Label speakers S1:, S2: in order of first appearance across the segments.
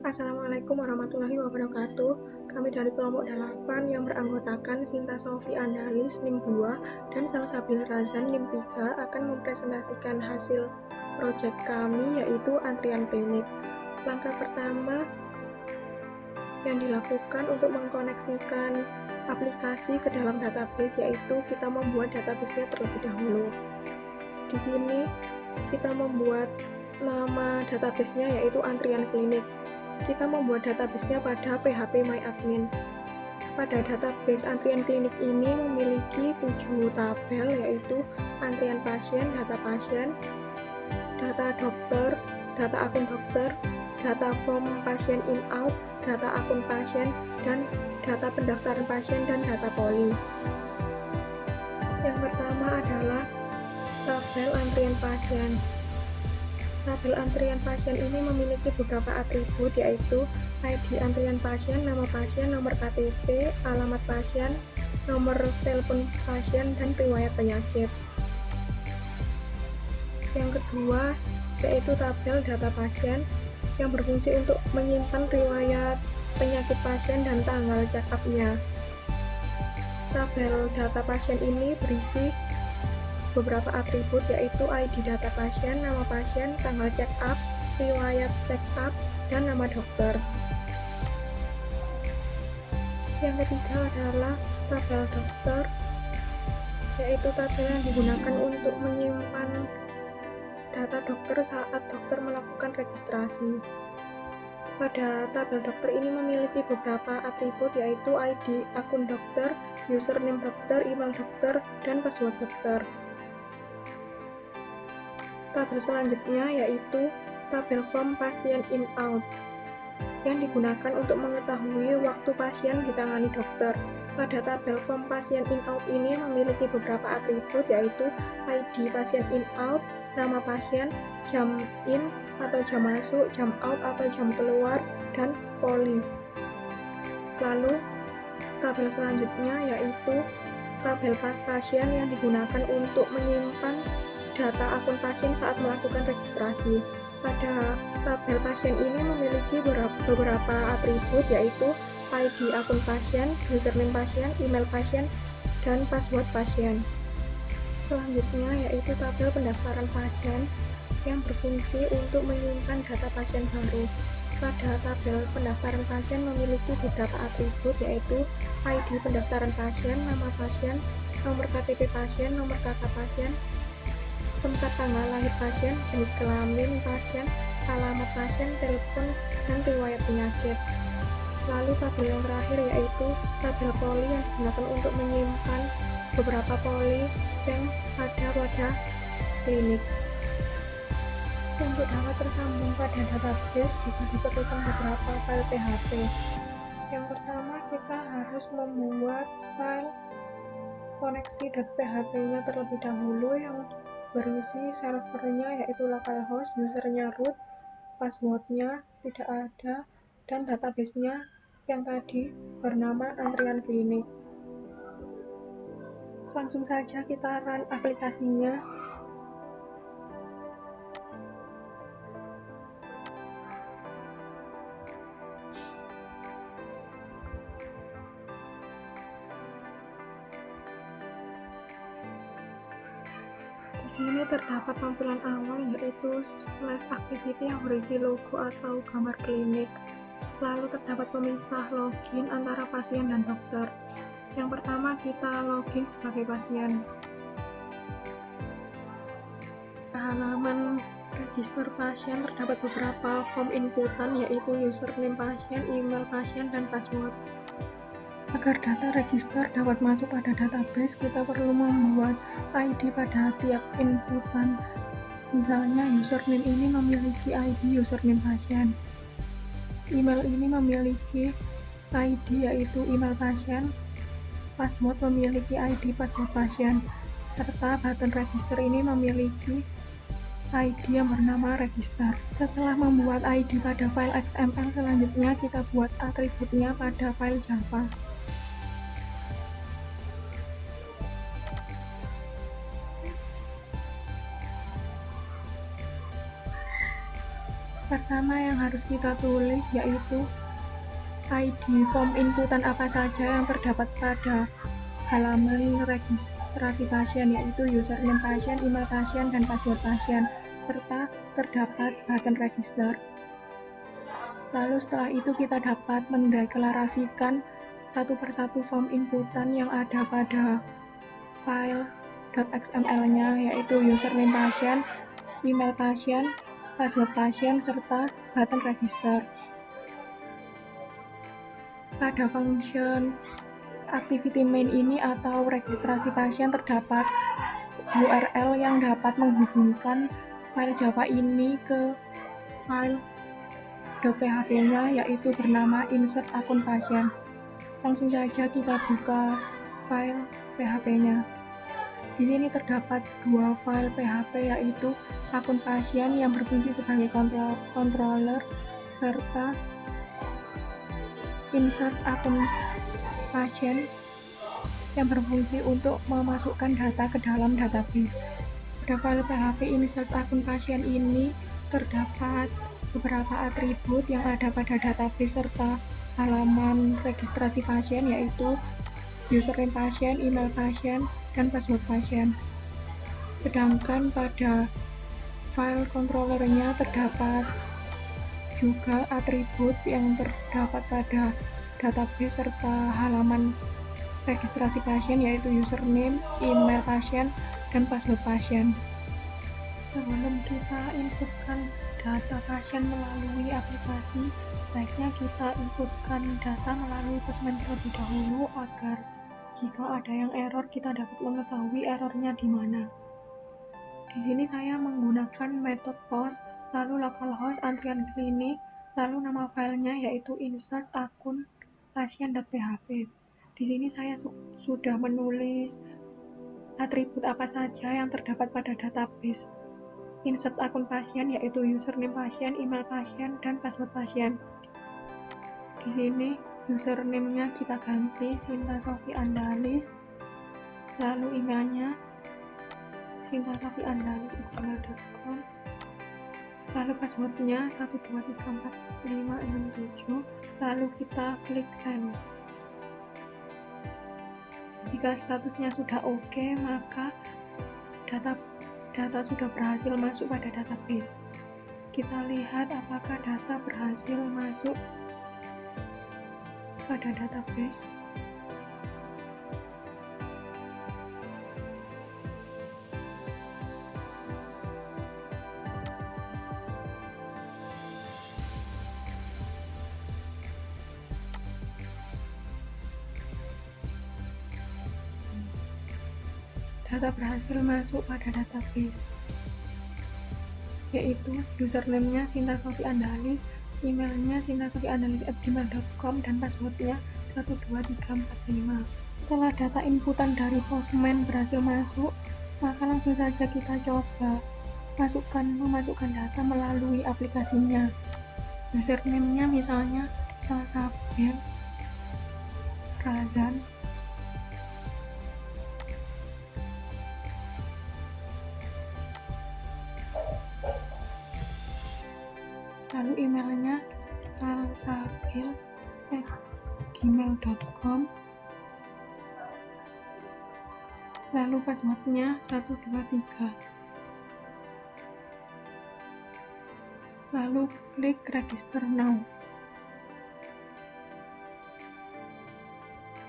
S1: Assalamualaikum warahmatullahi wabarakatuh. Kami dari kelompok 8 yang beranggotakan Sinta Sofi Andalis NIM 2 dan Salsabil Razan NIM 3 akan mempresentasikan hasil proyek kami, yaitu antrian klinik. Langkah pertama yang dilakukan untuk mengkoneksikan aplikasi ke dalam database, yaitu kita membuat database-nya terlebih dahulu. Di sini kita membuat nama database-nya yaitu antrian klinik. Kita membuat database-nya pada PHP MyAdmin. Pada database antrian klinik ini memiliki 7 tabel, yaitu antrian pasien, data dokter, data akun dokter, data form pasien in-out, data akun pasien, dan data pendaftaran pasien dan data poli. Yang pertama adalah tabel antrian pasien. Tabel antrian pasien ini memiliki beberapa atribut, yaitu ID antrian pasien, nama pasien, nomor KTP, alamat pasien, nomor telepon pasien, dan riwayat penyakit. Yang kedua yaitu tabel data pasien yang berfungsi untuk menyimpan riwayat penyakit pasien dan tanggal check-up-nya. Tabel data pasien ini berisi beberapa atribut, yaitu ID data pasien, nama pasien, tanggal check-up, riwayat check-up, dan nama dokter. Yang ketiga adalah tabel dokter, yaitu tabel yang digunakan untuk menyimpan data dokter saat dokter melakukan registrasi. Pada tabel dokter ini memiliki beberapa atribut, yaitu ID akun dokter, username dokter, email dokter, dan password dokter. Tabel selanjutnya yaitu tabel form pasien in-out yang digunakan untuk mengetahui waktu pasien ditangani dokter. Pada tabel form pasien in-out ini memiliki beberapa atribut, yaitu ID pasien in-out, nama pasien, jam in atau jam masuk, jam out atau jam keluar, dan poli. Lalu tabel selanjutnya yaitu tabel pasien yang digunakan untuk menyimpan data akun pasien saat melakukan registrasi. Pada tabel pasien ini memiliki beberapa atribut, yaitu ID akun pasien, username pasien, email pasien, dan password pasien. Selanjutnya yaitu tabel pendaftaran pasien yang berfungsi untuk menyimpan data pasien baru. Pada tabel pendaftaran pasien memiliki beberapa atribut, yaitu ID pendaftaran pasien, nama pasien, nomor KTP pasien, nomor KK pasien, tempat tanggal lahir pasien, jenis kelamin pasien, alamat pasien, telepon, dan riwayat penyakit. Lalu tabel yang terakhir yaitu tabel poli yang digunakan untuk menyimpan beberapa poli yang ada pada klinik. Untuk dapat tersambung pada database juga diperlukan beberapa file PHP. Yang pertama, kita harus membuat file koneksi.php-nya terlebih dahulu yang berisi servernya yaitu localhost, usernya root, passwordnya tidak ada, dan database-nya yang tadi bernama antrian klinik. Langsung saja kita run aplikasinya. Di sini terdapat tampilan awal, yaitu /activity yang berisi logo atau gambar klinik. Lalu terdapat pemisah login antara pasien dan dokter. Yang pertama, kita login sebagai pasien. Pada halaman register pasien terdapat beberapa form inputan, yaitu username pasien, email pasien, dan password. Agar data register dapat masuk pada database, kita perlu membuat ID pada tiap inputan. Misalnya, username ini memiliki ID username pasien. Email ini memiliki ID yaitu email pasien. Password memiliki ID password pasien. Serta button register ini memiliki ID yang bernama register. Setelah membuat ID pada file XML, selanjutnya kita buat atributnya pada file Java. Pertama, pertama yang harus kita tulis yaitu ID form inputan apa saja yang terdapat pada halaman registrasi pasien, yaitu username pasien, email pasien, dan password pasien, serta terdapat button register. Lalu setelah itu kita dapat mendeklarasikan satu persatu form inputan yang ada pada file .xml-nya, yaitu username pasien, email pasien, password pasien, serta button register. Pada function activity main ini atau registrasi pasien terdapat URL yang dapat menghubungkan file Java ini ke file .php-nya, yaitu bernama insert akun pasien. Langsung saja kita buka file PHP-nya. Di sini terdapat dua file PHP, yaitu akun pasien yang berfungsi sebagai controller serta insert akun pasien yang berfungsi untuk memasukkan data ke dalam database. Pada file PHP insert akun pasien ini terdapat beberapa atribut yang ada pada database serta halaman registrasi pasien, yaitu username pasien, email pasien, dan password pasien. Sedangkan pada file controllernya terdapat juga atribut yang terdapat pada database serta halaman registrasi pasien, yaitu username, email pasien, dan password pasien. Sebelum kita inputkan data pasien melalui aplikasi, baiknya kita inputkan data melalui Postman terlebih dahulu agar jika ada yang error kita dapat mengetahui errornya di mana. Di sini saya menggunakan metode post, lalu localhost antrian klinik, lalu nama filenya yaitu insert akun pasien.php. Di sini saya sudah menulis atribut apa saja yang terdapat pada database insert akun pasien, yaitu username pasien, email pasien, dan password pasien. Di sini username-nya kita ganti Sinta Sofi Andalis, lalu emailnya sintasofiandalis@gmail.com, lalu passwordnya 1234567, lalu kita klik send. Jika statusnya sudah oke, maka data sudah berhasil masuk pada database. Kita lihat apakah data berhasil masuk pada database. Data berhasil masuk pada database, yaitu username-nya Sinta Sofi Andalis, emailnya sintasofiandalis@gmail.com, dan passwordnya 12345. Setelah data inputan dari Postman berhasil masuk, maka langsung saja kita coba memasukkan data melalui aplikasinya. Username-nya misalnya Salsabil Razan, lalu emailnya salsabil@gmail.com, lalu passwordnya 123, lalu klik register now.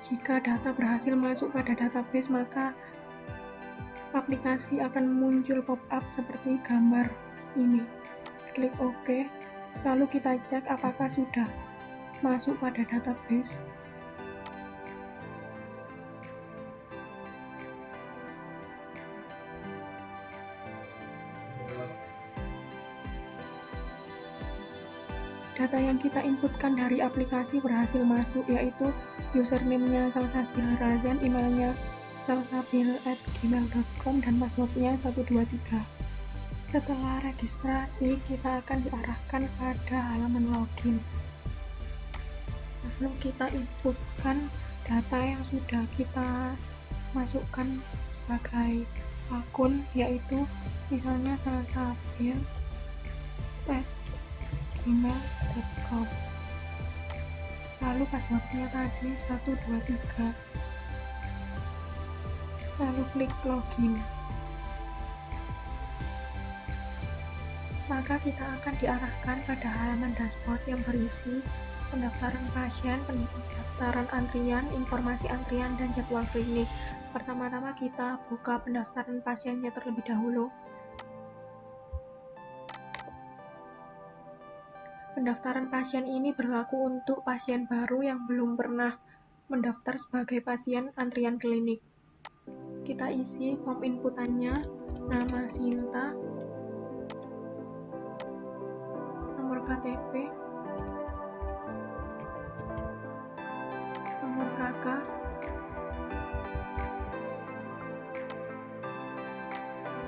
S1: Jika data berhasil masuk pada database, maka aplikasi akan muncul pop-up seperti gambar ini. Klik OK, lalu kita cek apakah sudah masuk pada database. Data yang kita inputkan dari aplikasi berhasil masuk, yaitu username-nya Salsabil Razan, emailnya salsabil@gmail.com, dan passwordnya 123. Setelah registrasi, kita akan diarahkan pada halaman login. Lalu kita inputkan data yang sudah kita masukkan sebagai akun, yaitu misalnya salsabil@gmail.com, gmail.com. Lalu passwordnya tadi 123. Lalu klik login. Maka kita akan diarahkan pada halaman dashboard yang berisi pendaftaran pasien, pendaftaran antrian, informasi antrian, dan jadwal klinik. Pertama-tama kita buka pendaftaran pasiennya terlebih dahulu. Pendaftaran pasien ini berlaku untuk pasien baru yang belum pernah mendaftar sebagai pasien antrian klinik. Kita isi form inputannya, nama Sinta, nomor KTP, nomor KK,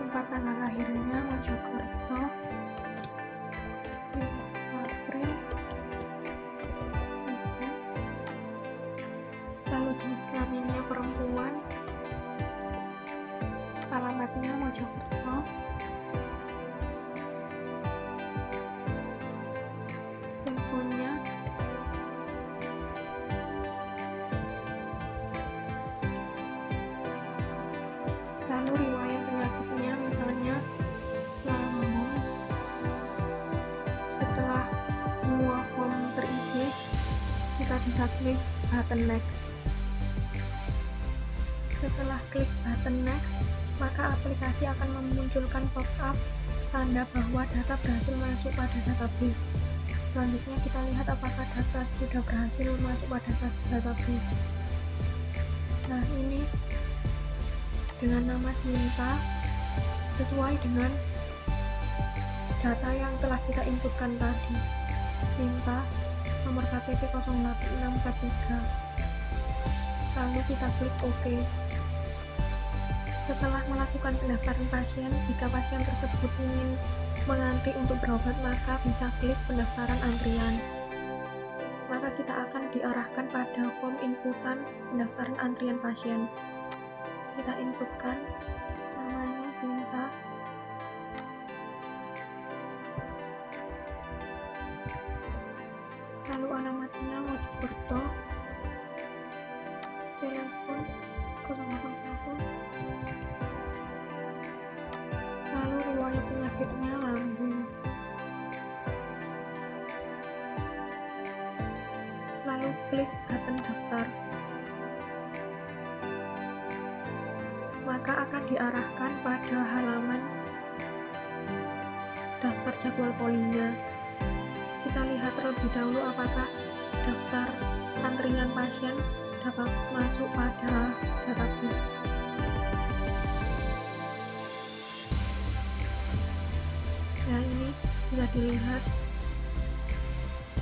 S1: tempat tanggal lahirnya Mojokerto, April, lalu jenis kelaminnya perempuan, alamatnya Mojokerto, teleponnya, lalu riwayat penyakitnya, misalnya lambung. Setelah semua form terisi, kita bisa klik button next. Setelah klik button next, maka aplikasi akan memunculkan pop-up tanda bahwa data berhasil masuk pada database. Selanjutnya kita lihat apakah data sudah berhasil masuk pada database. Nah, ini dengan nama Sinta sesuai dengan data yang telah kita inputkan tadi. Sinta, nomor KTP 08643. Lalu kita klik OK. Setelah melakukan pendaftaran pasien, jika pasien tersebut ingin mengantri untuk berobat, maka bisa klik pendaftaran antrian. Maka kita akan diarahkan pada form inputan pendaftaran antrian pasien. Kita inputkan namanya Sinta, lalu alamatnya Mojokerto, telepon 081, lalu riwayat penyakitnya lambung, lalu klik button daftar. Maka akan diarahkan pada halaman daftar jadwal polinya. Kita lihat terlebih dahulu apakah daftar antrian pasien dapat masuk pada database. Nah, ini bisa dilihat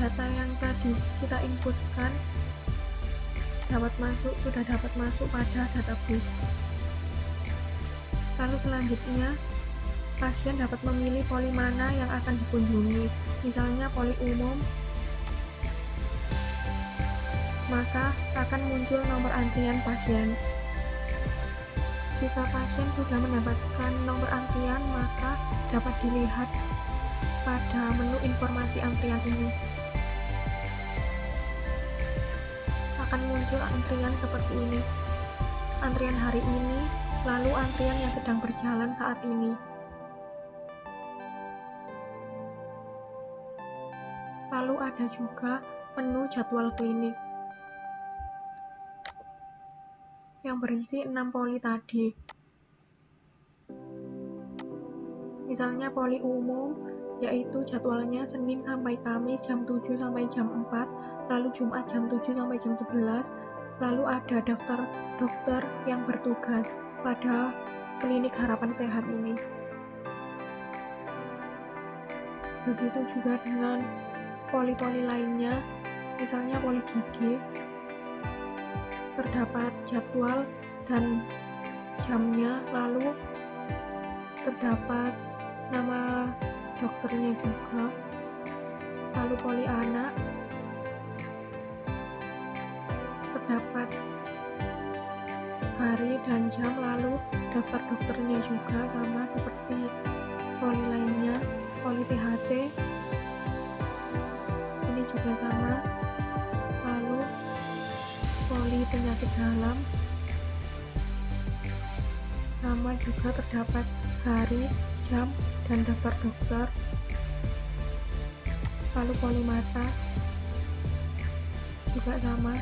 S1: data yang tadi kita inputkan sudah dapat masuk pada database. Lalu selanjutnya, pasien dapat memilih poli mana yang akan dikunjungi, misalnya poli umum, maka akan muncul nomor antrian pasien. Jika pasien sudah mendapatkan nomor antrian, maka dapat dilihat pada menu informasi antrian ini. Akan muncul antrian seperti ini. Antrian hari ini, lalu antrian yang sedang berjalan saat ini. Lalu ada juga menu jadwal klinik yang berisi 6 poli tadi. Misalnya poli umum, yaitu jadwalnya Senin sampai Kamis jam 7 sampai jam 4, lalu Jumat jam 7 sampai jam 11, lalu ada daftar dokter yang bertugas pada klinik Harapan Sehat ini. Begitu juga dengan poli-poli lainnya, misalnya poli gigi, terdapat jadwal dan jamnya, lalu terdapat nama dokternya juga. Lalu poli anak, terdapat hari dan jam, lalu daftar dokternya juga sama seperti poli lainnya. Poli THT juga sama. Lalu poli penyakit dalam, sama juga terdapat hari, jam, dan daftar dokter. Lalu poli mata juga sama,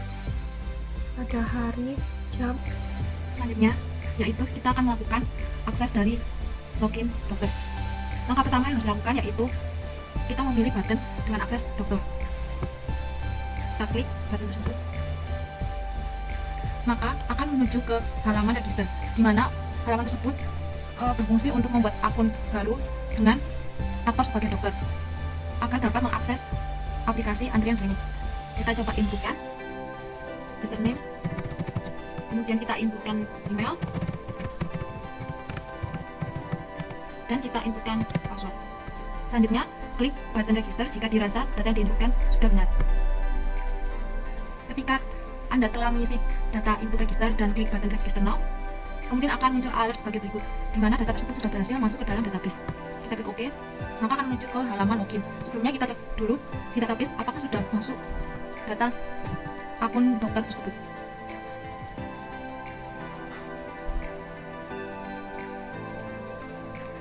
S1: ada hari, jam.
S2: Selanjutnya yaitu kita akan melakukan akses dari login dokter. Langkah pertama yang harus dilakukan yaitu kita memilih button dengan akses dokter. Kita klik button tersebut, maka akan menuju ke halaman register, di mana halaman tersebut berfungsi untuk membuat akun baru dengan aktor sebagai dokter agar dapat mengakses aplikasi antrian klinik. Kita coba inputkan username, kemudian kita inputkan email, dan kita inputkan password. Selanjutnya, klik button register jika dirasa data yang diinputkan sudah benar. Ketika Anda telah mengisi data input register dan klik button register now, kemudian akan muncul alert sebagai berikut, di mana data tersebut sudah berhasil masuk ke dalam database. Kita klik OK, maka akan menuju ke halaman login. Sebelumnya kita cek dulu di database apakah sudah masuk data akun dokter tersebut.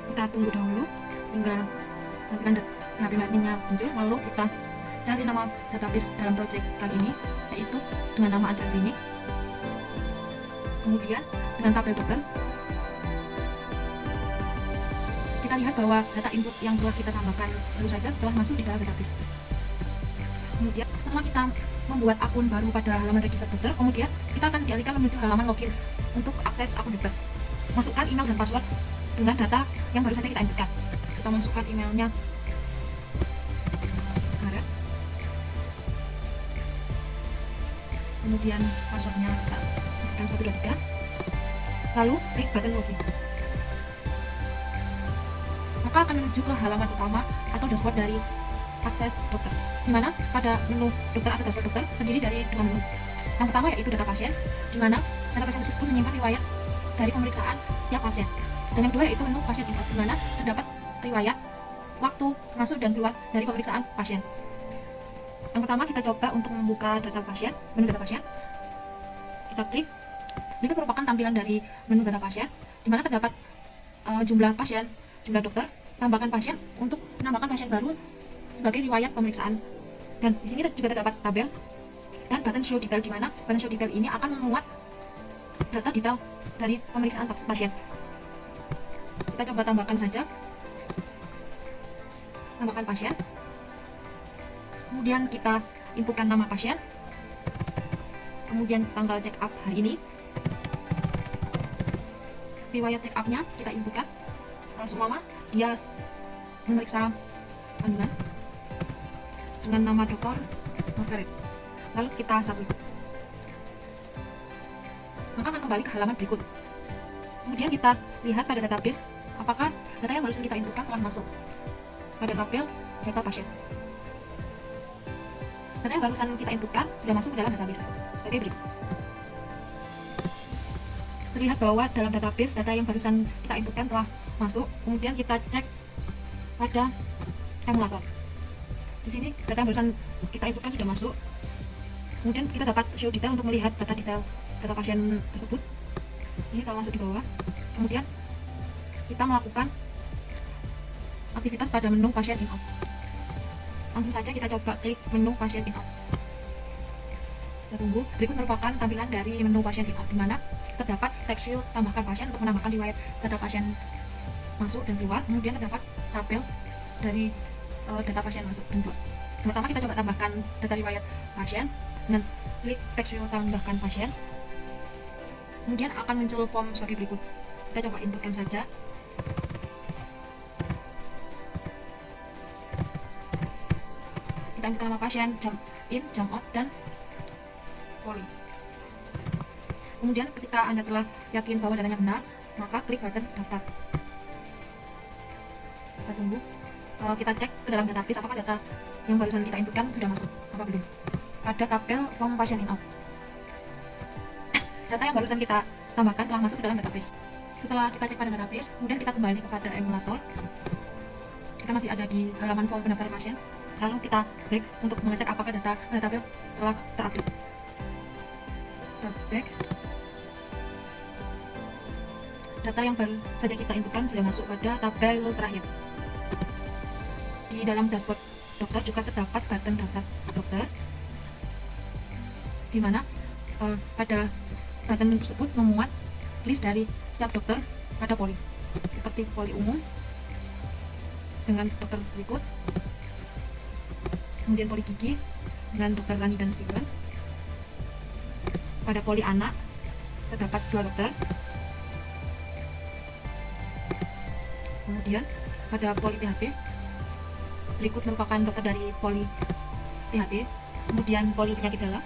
S2: Kita tunggu dahulu hingga tampilan HP matinya muncul, lalu kita cari nama database dalam project kali ini, yaitu dengan nama antrian klinik, kemudian dengan tabel dokter. Kita lihat bahwa data input yang telah kita tambahkan baru saja telah masuk di dalam database. Kemudian setelah kita membuat akun baru pada halaman register dokter, kemudian kita akan dialihkan menuju halaman login untuk akses akun dokter. Masukkan email dan password dengan data yang baru saja kita inputkan. Kita masukkan emailnya, kemudian passwordnya kita masukkan 123, lalu klik button login. Maka akan menuju ke halaman utama atau dashboard dari akses dokter, di mana pada menu dokter atau dashboard dokter terdiri dari dua menu. Yang pertama yaitu data pasien, di mana data pasien tersebut menyimpan riwayat dari pemeriksaan setiap pasien. Dan yang kedua yaitu menu pasien info, di mana terdapat riwayat waktu masuk dan keluar dari pemeriksaan pasien. Yang pertama kita coba untuk membuka data pasien, menu data pasien. Kita klik. Berikut merupakan tampilan dari menu data pasien, di mana terdapat jumlah pasien, jumlah dokter, tambahkan pasien untuk menambahkan pasien baru sebagai riwayat pemeriksaan. Dan di sini juga terdapat tabel dan button show detail, di mana button show detail ini akan memuat data detail dari pemeriksaan pasien. Kita coba tambahkan saja, tambahkan pasien. Kemudian kita inputkan nama pasien, kemudian tanggal check up hari ini, riwayat check up-nya kita inputkan, seumpama dia memeriksa kandungan dengan nama Dr. Margaret, lalu kita submit. Maka akan kembali ke halaman berikut. Kemudian kita lihat pada database apakah data yang barusan kita inputkan telah masuk pada tabel data pasien. Data yang barusan kita inputkan sudah masuk ke dalam database sebagai berikut. Terlihat bahwa dalam database data yang barusan kita inputkan telah masuk. Kemudian kita cek pada emulator. Di sini data yang barusan kita inputkan sudah masuk. Kemudian kita dapat show detail untuk melihat data detail data pasien tersebut. Ini telah masuk di bawah. Kemudian kita melakukan aktivitas pada menu pasien in out. Langsung saja kita coba klik menu pasien in out. Kita tunggu. Berikut merupakan tampilan dari menu pasien in out, di mana terdapat text field tambahkan pasien untuk menambahkan riwayat data pasien masuk dan keluar. Kemudian terdapat tabel dari data pasien masuk dan keluar. Pertama kita coba tambahkan data riwayat pasien dengan klik text field tambahkan pasien. Kemudian akan muncul form sebagai berikut. Kita coba inputkan saja. Kita inputkan nama pasien, jam in, jam out, dan poli. Kemudian ketika Anda telah yakin bahwa datanya benar, maka klik button daftar. Kita tunggu. Kita cek ke dalam database apakah data yang barusan kita inputkan sudah masuk apa belum. Pada tabel form pasien in out, data yang barusan kita tambahkan telah masuk ke dalam database. Setelah kita cek pada database, kemudian kita kembali kepada emulator. Kita masih ada di halaman form pendaftaran pasien. Lalu kita back untuk mengecek apakah data tabel telah terupdate. Kita back. Data yang baru saja kita inputkan sudah masuk pada tabel terakhir. Di dalam dashboard dokter juga terdapat button daftar dokter, di mana pada button tersebut memuat list dari setiap dokter pada poli, seperti poli umum dengan dokter berikut, kemudian poli gigi dengan dokter Rani dan Steven. Pada poli anak terdapat 2 dokter. Kemudian pada poli THT berikut merupakan dokter dari poli THT, kemudian poli penyakit dalam,